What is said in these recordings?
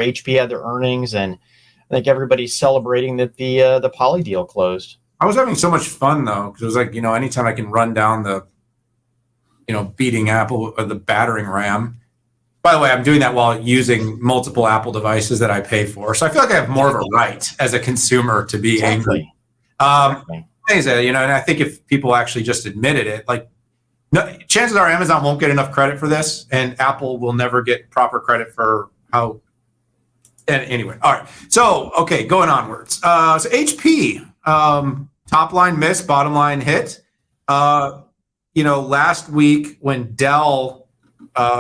HP had their earnings, and I think everybody's celebrating that the Poly deal closed. I was having so much fun though, because it was like, anytime I can run down the, beating Apple or the battering ram. By the way, I'm doing that while using multiple Apple devices that I pay for. So I feel like I have more of a right as a consumer to be angry. Exactly. And I think if people actually just admitted it, no, chances are Amazon won't get enough credit for this, and Apple will never get proper credit for how. And anyway, all right. So, okay, going onwards. So HP, top line miss, bottom line hit. Last week when Dell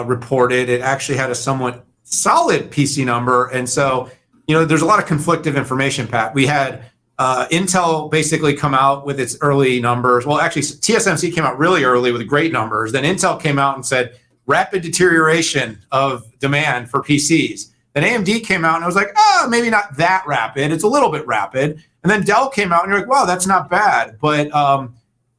reported, it actually had a somewhat solid PC number. And so, there's a lot of conflictive information, Pat. We had Intel basically come out with its early numbers. Well, actually, TSMC came out really early with great numbers. Then Intel came out and said rapid deterioration of demand for PCs. Then AMD came out and it was like, maybe not that rapid. It's a little bit rapid. And then Dell came out and you're like, wow, that's not bad. But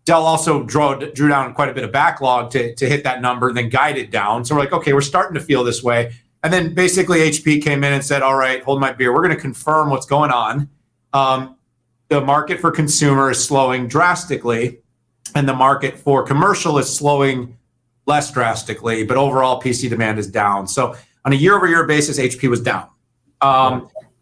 Dell also drew down quite a bit of backlog to hit that number, then guided down. So we're like, okay, we're starting to feel this way. And then basically HP came in and said, all right, hold my beer. We're going to confirm what's going on. The market for consumer is slowing drastically, and the market for commercial is slowing less drastically, but overall PC demand is down. So on a year-over-year basis, HP was down.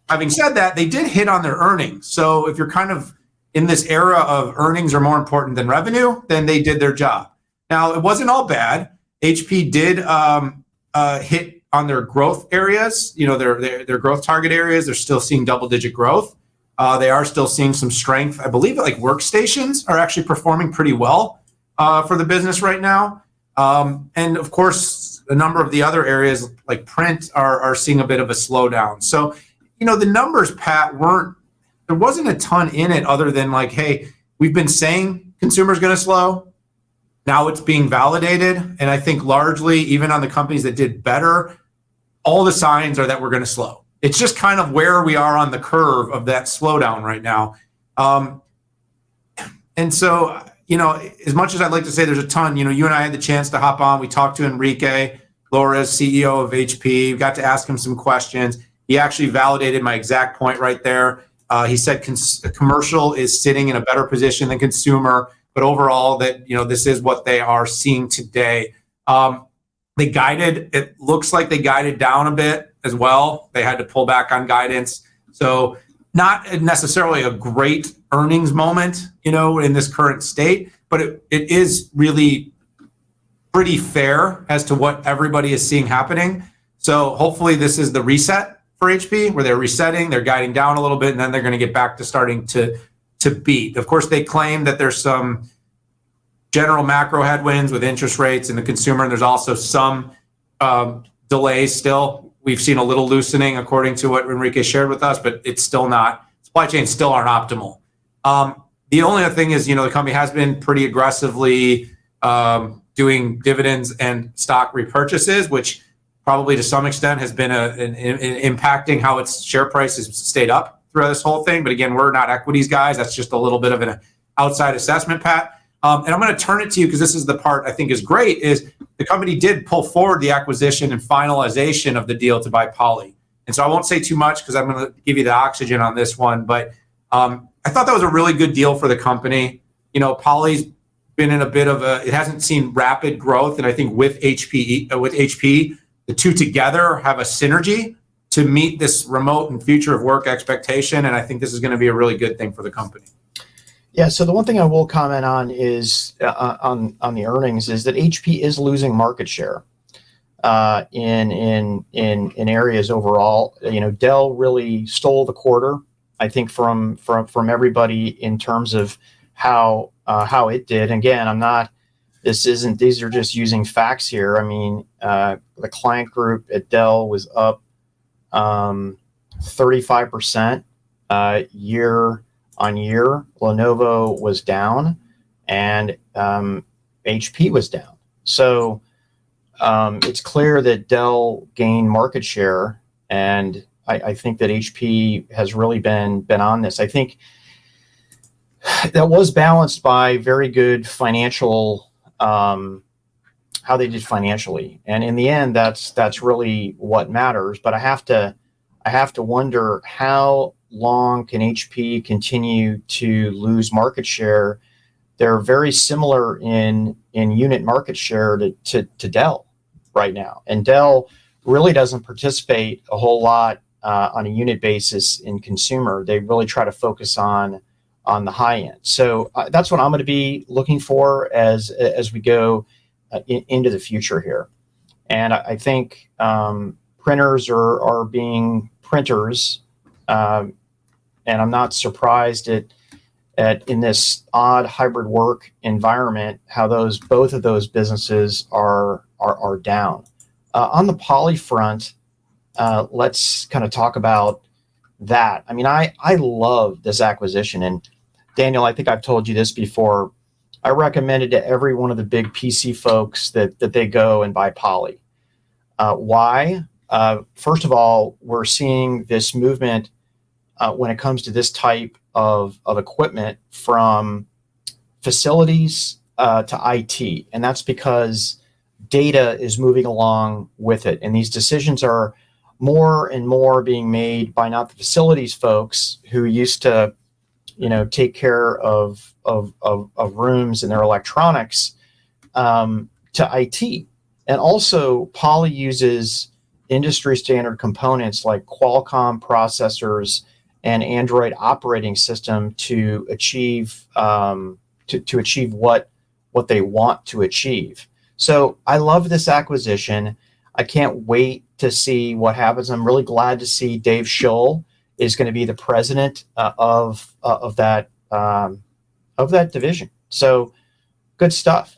Having said that, they did hit on their earnings. So if you're kind of in this era of earnings are more important than revenue, then they did their job. Now, it wasn't all bad. HP did hit on their growth areas, their growth target areas. They're still seeing double-digit growth. They are still seeing some strength. I believe that workstations are actually performing pretty well for the business right now. And of course, a number of the other areas like print are seeing a bit of a slowdown. So, the numbers, Pat, there wasn't a ton in it other than hey, we've been saying consumers going to slow. Now it's being validated. And I think largely, even on the companies that did better, all the signs are that we're going to slow. It's just kind of where we are on the curve of that slowdown right now. And so, as much as I'd like to say there's a ton, you and I had the chance to hop on. We talked to Enrique Lores, CEO of HP. We got to ask him some questions. He actually validated my exact point right there. He said commercial is sitting in a better position than consumer, but overall that, this is what they are seeing today. It looks like they guided down a bit as well. They had to pull back on guidance. So not necessarily a great earnings moment, in this current state, but it is really pretty fair as to what everybody is seeing happening. So hopefully this is the reset for HP, where they're resetting, they're guiding down a little bit, and then they're going to get back to starting to beat. Of course, they claim that there's some general macro headwinds with interest rates and the consumer, and there's also some delays still. We've seen a little loosening according to what Enrique shared with us, but it's still not, supply chains still aren't optimal. The only other thing is, the company has been pretty aggressively doing dividends and stock repurchases, which probably to some extent has been impacting how its share price has stayed up throughout this whole thing. But again, we're not equities guys. That's just a little bit of an outside assessment, Pat. And I'm going to turn it to you because this is the part I think is great, is the company did pull forward the acquisition and finalization of the deal to buy Poly. And so I won't say too much because I'm going to give you the oxygen on this one. But I thought that was a really good deal for the company. Poly's been in a bit of it hasn't seen rapid growth. And I think with HP, the two together have a synergy to meet this remote and future of work expectation. And I think this is going to be a really good thing for the company. Yeah, so the one thing I will comment on is on the earnings is that HP is losing market share in areas overall. Dell really stole the quarter, I think, from everybody in terms of how it did. And again, these are just using facts here. I mean, the client group at Dell was up 35% year on year. Lenovo was down, and HP was down. So it's clear that Dell gained market share, and I think that HP has really been on this. I think that was balanced by very good financial, how they did financially, and in the end, that's really what matters. But I have to I have to wonder how long can HP continue to lose market share. They're very similar in unit market share to Dell right now, and Dell really doesn't participate a whole lot on a unit basis in consumer. They really try to focus on the high end. So that's what I'm going to be looking for as we go into the future here. And I think printers are being printers, and I'm not surprised at in this odd hybrid work environment how both of those businesses are down. On the Poly front, let's kind of talk about that. I mean, I love this acquisition, and Daniel, I think I've told you this before. I recommended to every one of the big PC folks that they go and buy Poly. Why? First of all, we're seeing this movement when it comes to this type of equipment from facilities to IT. And that's because data is moving along with it. And these decisions are more and more being made by not the facilities folks who used to, take care of rooms and their electronics, to IT. And also Poly uses industry standard components like Qualcomm processors and Android operating system to achieve to achieve what they want to achieve. So I love this acquisition. I can't wait to see what happens. I'm really glad to see Dave Shull is going to be the president of that division. So good stuff.